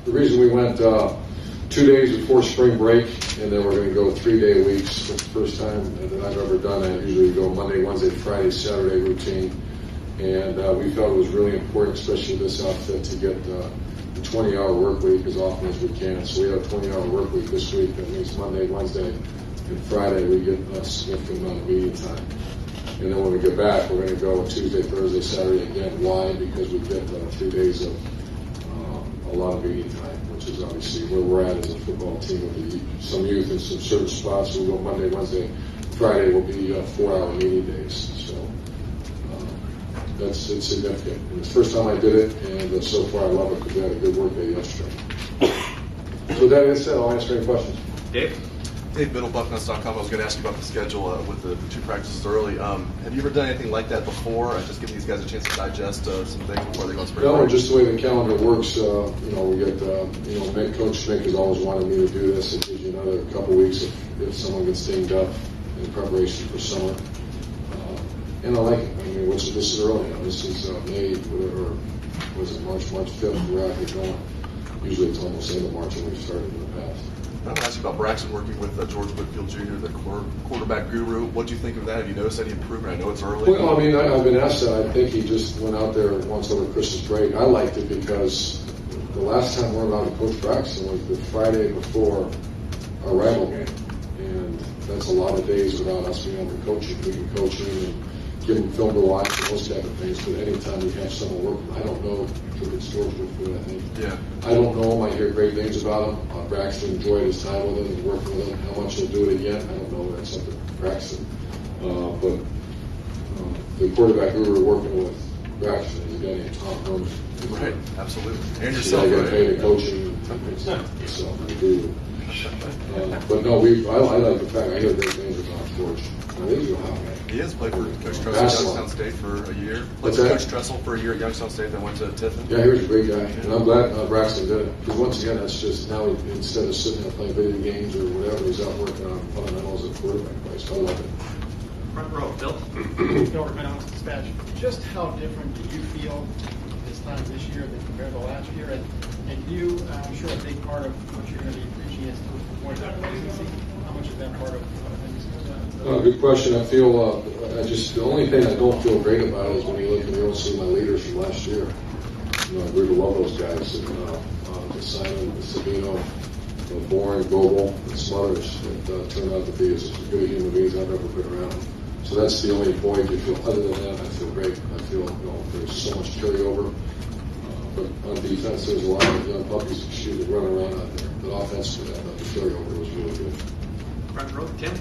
The reason we went 2 days before spring break, and then we're going to go 3-day weeks. That's the first time that I've ever done that. Usually we go Monday, Wednesday, Friday, Saturday routine. And we felt it was really important, especially this outfit, to get the 20-hour work week as often as we can. So we have a 20-hour work week this week. That means Monday, Wednesday, and Friday we get a significant amount of meeting time. And then when we get back, we're going to go Tuesday, Thursday, Saturday again. Why? Because we get 3 days of a lot of meeting time, which is obviously where we're at as a football team. With some youth in some certain spots, we'll go Monday, Wednesday, Friday will be 4-hour meeting days. So it's significant. And it's the first time I did it, and so far I love it because we had a good work day yesterday. So with that being said, I'll answer any questions. Dave? Dave, middlebucknuts.com. I was going to ask you about the schedule with the 2 practices early. Have you ever done anything like that before? Just give these guys a chance to digest some things before they go on spring break? No, just the way the calendar works. We get Coach Schmick has always wanted me to do this. It gives you another couple weeks if someone gets dinged up in preparation for summer. And I like it. I mean, this is early. This is May, whatever was it, March 5th. We're out here going. Usually it's almost end of March when we've started in the past. I want to ask you about Braxton working with George Whitfield Jr., the quarterback guru. What do you think of that? Have you noticed any improvement? I know it's early. Well, I mean, I've been asked that. I think he just went out there once over Christmas break. I liked it because the last time we were allowed to coach Braxton was the Friday before our rival game. And that's a lot of days without us being able to coach him. We can coach him and give him film to watch and those type of things. But anytime we have someone working, I don't know if it's George Whitfield, I think. Yeah. I don't know him. I hear great things about him. Braxton enjoyed his time with him and working with him. How much he'll do it again, I don't know. That's up to Braxton. But the quarterback guru working with Braxton is a guy named Tom Herman. Right, absolutely. And yourself, I got right? paid to coaching myself. I agree with him. But no, I like the fact I hear great things about George. I think he's a hot guy. He has played for Coach Tressel at Youngstown State for a year. Played for Coach Tressel for a year at Youngstown State, then went to Tiffin. Yeah, he was a great guy. And I'm glad Braxton did it. Because once again, that's just now instead of sitting there playing video games or whatever, he's out working on fundamentals at quarterback play. So I love it. Front row, Bill. Bill Urban Meyer, Dispatch. Just how different do you feel this time this year than compared to last year? And you, I'm sure a big part of what you're going to be preaching is more consistency. How much is that part of things? Good question. I feel the only thing I don't feel great about is when you look and you don't see my leaders from last year. I grew to love those guys. And Simon, Sabino, Bourne, Goebel, and some others that turned out to be as good human beings I've ever been around. So that's the only point you feel. Other than that, I feel great. I feel there's so much carryover. But on defense, there's a lot of young puppies that run around out there. But offense, the carryover was really good. Front row, Tim.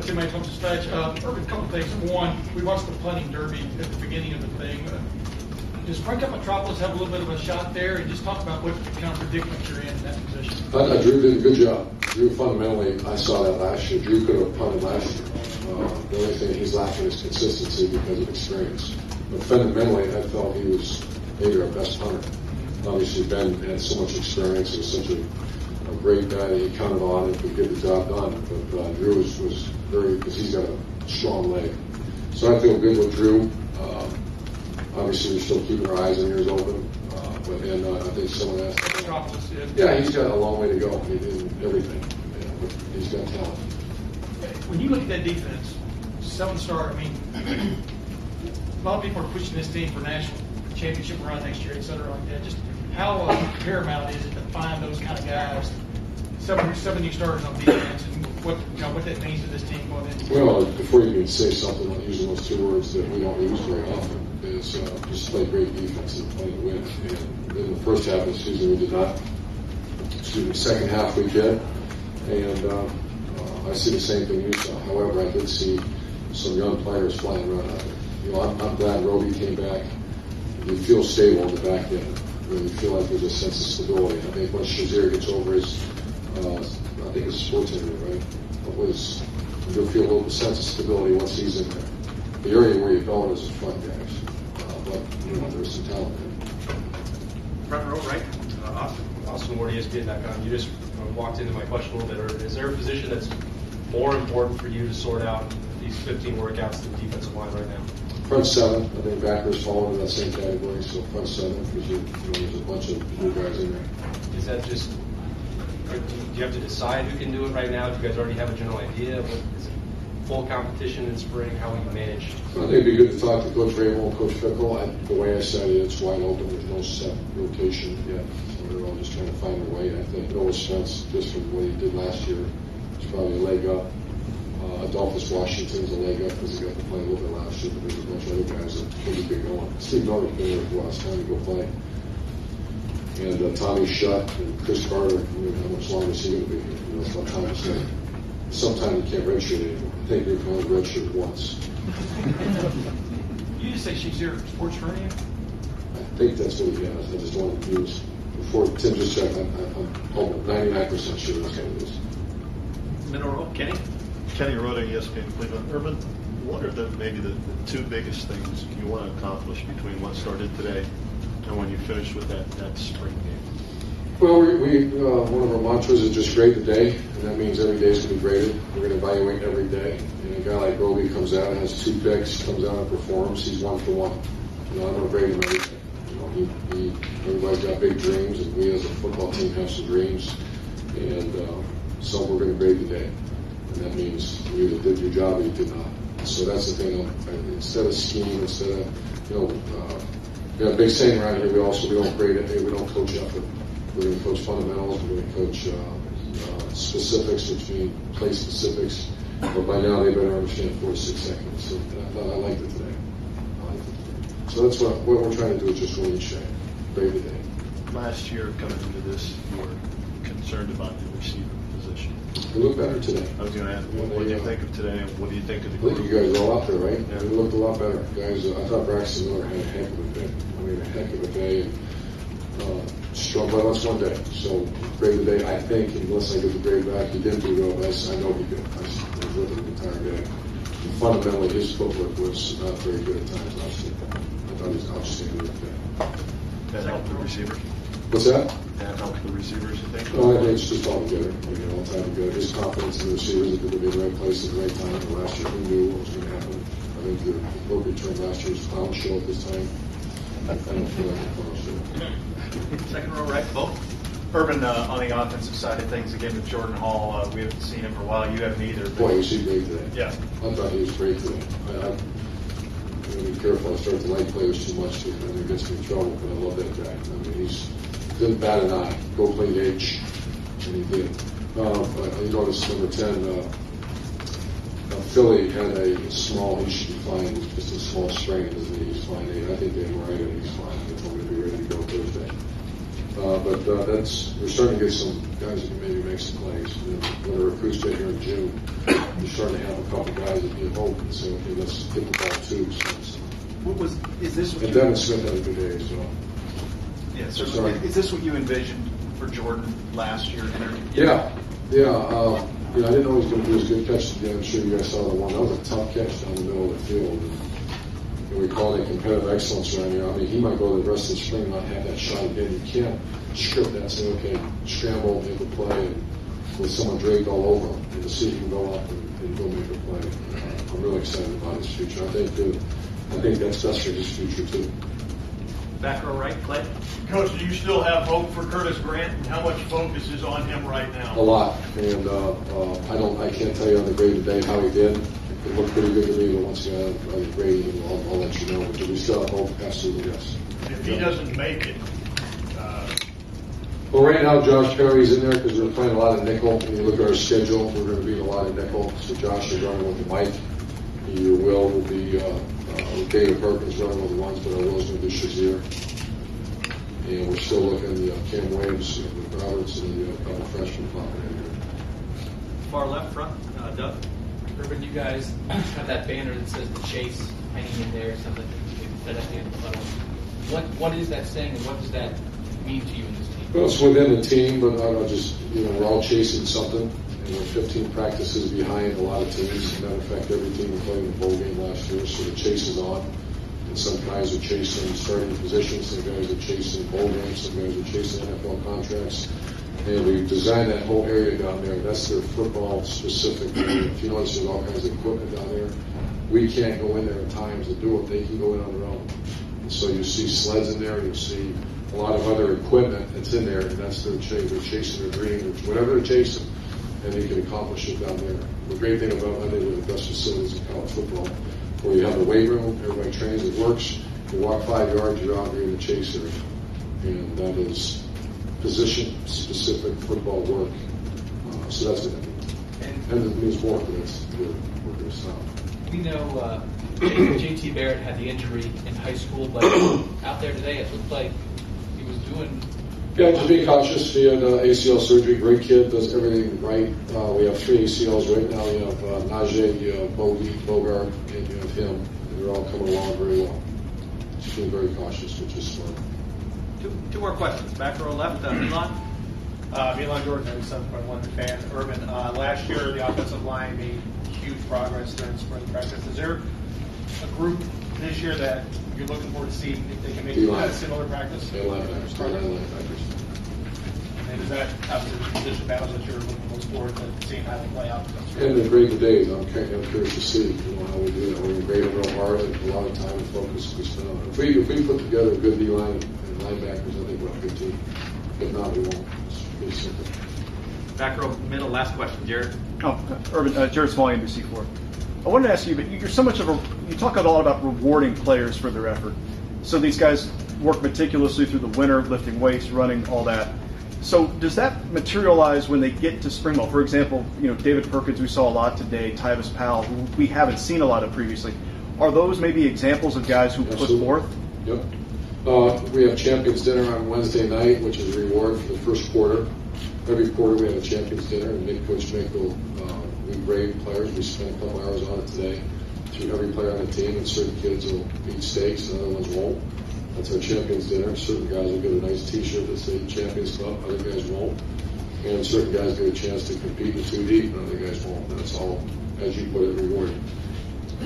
Tim, I come to Dispatch. Urban, a couple things. Number one, we watched the punting derby at the beginning of the thing. Does Frank Metropolis have a little bit of a shot there? And just talk about what kind of predicament you're in that position. Drew did a good job. Drew fundamentally, I saw that last year. Drew could have punted last year. The only thing he's lacking is consistency because of experience. But fundamentally, I felt he was maybe our best punter. Obviously, Ben had so much experience and was such a great guy that he counted on and could get the job done. But Drew was very, because he's got a strong leg. So I feel good with Drew. Obviously, we're still keeping our eyes and ears open. I think someone asked. Yeah, he's got a long way to go in everything. Yeah, but he's got talent. When you look at that defense, 7-star, I mean, a lot of people are pushing this team for national championship run next year, et cetera, like that. Just how paramount is it to find those kind of guys, 7 new starters on defense, and what that means to this team going into? Well, before you can say something, I'm using those 2 words that we don't use very often, is just play great defense and play to win. And in the first half of the season, we did not. Second half, we did. And I see the same thing you saw. However, I did see some young players flying around out there. I'm glad Roby came back. You feel stable in the back end. You feel like there's a sense of stability. I think once Shazier gets over his, I think it's sports injury, right? You'll feel a little sense of stability once he's in there. The area where you're going is the front guys. But there's some talent there. Front row, right. Austin Ward, ESPN.com. You just walked into my question a little bit. Is there a position that's more important for you to sort out these 15 workouts than defensive line right now? Front seven, I think backers fall into that same category, so front seven, because there's a bunch of new guys in there. Is that just, do you have to decide who can do it right now? Do you guys already have a general idea? Is it full competition in spring? How will you manage? I think it'd be good to talk to Coach Rabel and Coach Fickle. The way I said it, it's wide open. There's no set rotation yet. So they're all just trying to find their way. I think Noah Spence, just from what he did last year, is probably a leg up. Adolphus Washington's a leg up because he got to play a little bit last year, but there's a bunch of other guys that can be going. Steve Norwood's been there for a while. It's time to go play. And Tommy Shutt and Chris Carter, how much longer is he going to be here? Sometimes you can't redshirt anymore. I think you're going to redshirt once. You just say she's here for sports training? I think that's what he has. I just don't want to use. Before Tim just checked, I'm 99% sure that's what it is. Middle row, Kenny. Kenny Rhoda, ESPN Cleveland. Urban, what are maybe the two biggest things you want to accomplish between what started today and when you finish with that spring game? Well, one of our mantras is just grade the day, and that means every day is going to be graded. We're going to evaluate every day. And a guy like Roby comes out and has 2 picks, comes out and performs. He's 1 for 1. I'm going to grade him every day. Everybody's got big dreams, and we as a football team have some dreams. And so we're going to grade the day. And that means you either did your job or you did not. So that's the thing. Instead of scheme, instead of, we have a big saying around here, we don't grade it, we don't coach effort. We're going to coach fundamentals, we're going to coach specifics, which mean play specifics. But by now they better understand 4 to 6 seconds. So I liked it today. So that's what we're trying to do is just really shape, grade the day. Last year, coming into this, you were concerned about the receiver position. We look better today. I was going to ask, what do you think of today, and what do you think of the I think group? you guys are all out there, right? Yeah, we looked a lot better. Guys, I thought Braxton Miller had a heck of a day. A heck of a day. And, strong, but that's one day. So, grade the day, I think, unless I get the grade back, he didn't do well. I know he did. I was with him the entire day. And fundamentally, his footwork was not very good at times last year. I thought he was outstanding today. That helped the receivers? What's that? That helped the receivers, you think? No, I think it's just all together. All time together. His confidence in the receivers that they're going to be in the right place at the right time. And last year, we knew what was going to happen. I think the appropriate term last year was clown show at this time. I don't feel like a clown show. Second row, right, Bo. Urban, on the offensive side of things, again with Jordan Hall, we haven't seen him for a while. You haven't either. Boy, was he great today. Yeah. I thought he was great today. I'm going to be careful. I start to like players too much, and then it gets me in trouble, but I love that guy. I mean, he's didn't bat an eye. Go play the H, and he did. You notice number 10, Philly had a small, he should be fine, just a small strain, isn't he? He's fine. I think they were right, and he's fine. I think we're going to be ready to go Thursday. We're starting to get some guys that can maybe make some plays. When the recruits get here in June, we're starting to have a couple guys that you hope and say, okay, let's get the ball too. And Devin Smith had a good day as well. Yeah, certainly. Is this what you envisioned for Jordan last year? Yeah. I didn't know he was going to do his good catch today. I'm sure you guys saw the one. That was a tough catch down the middle of the field. And we call it competitive excellence around here. I mean, he might go the rest of the spring and not have that shot again. You can't script that and say, okay, scramble, make a play, and with someone draped all over him, and to see him go up and go make a play. I'm really excited about his future. I think that's best for his future, too. Back row, right, Clay. Coach, do you still have hope for Curtis Grant, and how much focus is on him right now? A lot, and I can't tell you on the grade today how he did. It looked pretty good to me, but once again, on the grade, I'll let you know. But do we still have hope? Absolutely, yes. If he doesn't make it, well, right now, Josh Perry's in there because we're playing a lot of nickel. When you look at our schedule, we're going to be a lot of nickel. So Josh is running with the Mike. Your Will be David Perkins running with the ones, but our Will's going to be Shazier. And we're still looking at Cam Williams, with Roberts, and a couple freshmen popping in here. Far left front, Doug. Urban, you guys have that banner that says the chase hanging in there, something that at the end of the funnel. What is that saying, and what does that mean to you in this team? Well, it's within the team, but we're all chasing something. And we're 15 practices behind a lot of teams. As a matter of fact, every team we played in the bowl game last year, so the chase is on. And some guys are chasing starting positions, some guys are chasing bowl games, some guys are chasing NFL contracts. And we've designed that whole area down there. That's their football specific area. If you notice, there's all kinds of equipment down there. we can't go in there at times to do it. They can go in on their own. And so you see sleds in there, you'll see a lot of other equipment that's in there, and that's their chase. They're chasing their dream, whatever they're chasing, and they can accomplish it down there. The great thing about Monday with the best facilities in college football, where you have the weight room, everybody trains, it works. You walk 5 yards, you're out, you're in the chase area, and that is position-specific football work. So that's it. And it means more, but that's we're going to stop. We know JT Barrett had the injury in high school, but out there today it looked like he was doing. Yeah, just be cautious. He had ACL surgery. Great kid, does everything right. We have 3 ACLs right now. You have Najee, you have Bogart, and you have him. And they're all coming along very well. Just being very cautious, which is smart. Two more questions. Back row left, Milan. Milan Jordan, 97.1 fan. Urban, last year the offensive line made huge progress during spring practice. Is there a group this year that you're looking forward to seeing if they can make a similar practice? Linebackers. And is that after the position battles that you're looking most forward to seeing how they play out? And the grade the days, I'm curious to see how we do that. We're going to grade them real hard, and a lot of time and focus we spend on it. If we put together a good D-line and linebackers, I think we'll have a good team. If not, we won't. It's pretty simple. Back row middle, last question, Jared. Urban, Jared Small, NBC4. I wanted to ask you, but you're so much of you talk a lot about rewarding players for their effort. So these guys work meticulously through the winter, lifting weights, running, all that. So does that materialize when they get to spring ball? For example, David Perkins, we saw a lot today, Tyvis Powell, who we haven't seen a lot of previously. Are those maybe examples of guys who put forth? Yep. We have Champions Dinner on Wednesday night, which is a reward for the first quarter. Every quarter we have a Champions Dinner, and Coach Mick will we grade players. We spent a couple hours on it today through every player on the team, and certain kids will eat steaks and other ones won't. That's our Champions Dinner. Certain guys will get a nice T-shirt that says Champions Club, other guys won't. And certain guys get a chance to compete in 2 deep, and other guys won't. And it's all, as you put it, rewarding.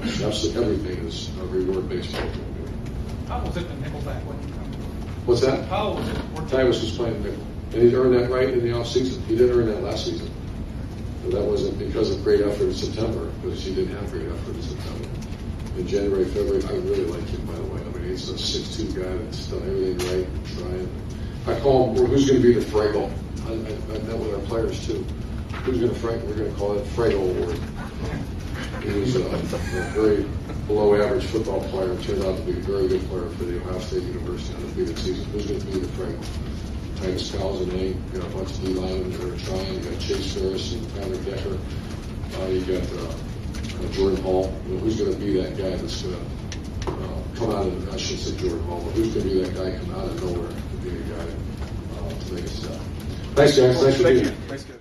Absolutely everything is a reward-based program. How was it the nickelback? What's that? How was it? Tyvis was playing nickel. And he earned that right in the offseason. He didn't earn that last season. But that wasn't because of great effort in September, because he didn't have great effort in September. In January, February, I really like him, by the way. I mean, he's a 6'2" guy that's done everything right and trying. I call him, who's going to be the Fraggle? I met with our players, too. Who's going to Fraggle? We're going to call it Fraggle Award. He was a very below-average football player. Turned out to be a very good player for the Ohio State University undefeated season. Who's going to be the Fraggle? Tyvis Powell's a name. You got a bunch of D-linemen that are trying. You got Chase Ferris and Tyler Decker. You got Jordan Hall. Who's going to be that guy that's going to come out of, I shouldn't say Jordan Hall, but who's going to be that guy come out of nowhere to be a guy to make a step? Thanks, guys. Thanks for being here. Thanks, guys.